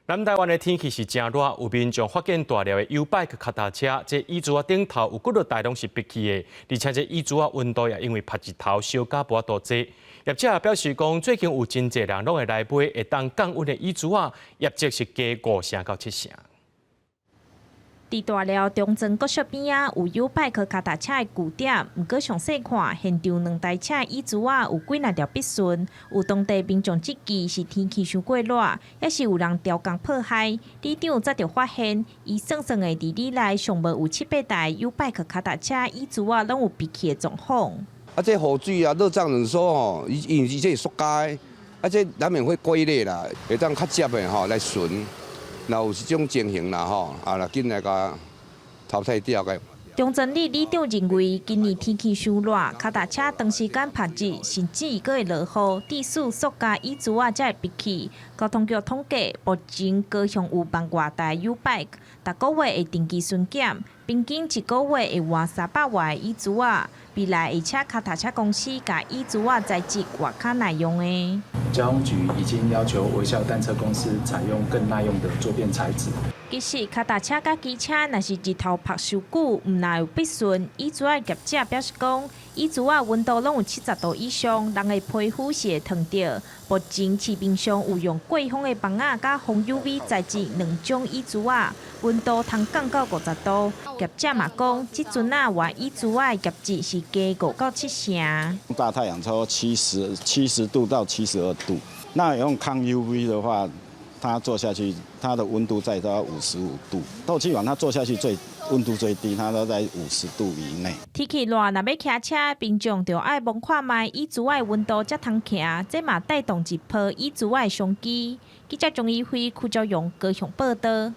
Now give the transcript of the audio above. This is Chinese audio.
南台湾的天气是真热，有民众发现大条的 U-bike 脚踏车，这椅子啊顶头有几落台拢是闭起的，而且这椅子啊温度也因为晒一头烧甲无多济。业者表示讲，最近有真侪人拢会来买会当降温的椅子啊，业绩是加5成到7成。伫大寮中正国小边啊，有U-bike 脚踏车的据点，毋过详细看，现场2台车椅子啊有几若条必顺。有当地民众质疑是天气伤过热，还是有人调工破坏？里长则着发现，伊算算的伫里内上无有7、8台 U-bike 脚踏车椅子啊，拢有闭起的状况。啊，这雨水啊，热胀冷缩吼，因为这是塑胶的，啊，这难免会龟裂啦，会当较接的吼来顺。若有这种情形啦吼，啊，来紧来甲淘汰掉个。中正里里长认为，今年天气伤热，脚踏车长时间晒日，甚至佫会落雨，致使塑胶椅子啊才会闭起。交通局统计，目前高雄有10000多台 U-bike， 逐个月会定期巡检，平均一个月会换300外的椅子啊。未来会请脚踏车公司甲椅子啊材质外较耐用的。交通局已经要求微笑单车公司采用更耐用的坐垫材质。其实，脚踏车甲机车若是日头晒伤久，毋若有必顺，椅子的业者表示讲，椅子啊温度拢有70度以上，人的皮肤是会烫到。目前市面上有用过风的房仔甲防 UV 材质2种椅子啊，温度通降到50度。业者嘛讲，即阵啊换椅子啊的业绩是加5到7成。大太阳超过70度到72度，那用抗 UV 的话，它坐下去，它的温度在到55度。透气管它坐下去温度最低，它都在50度以内。天气热，若要骑车，民众就爱摸看卖椅子的温度才通骑，这嘛带动一波椅子的商机。记者钟义辉、邱兆勇高雄报道。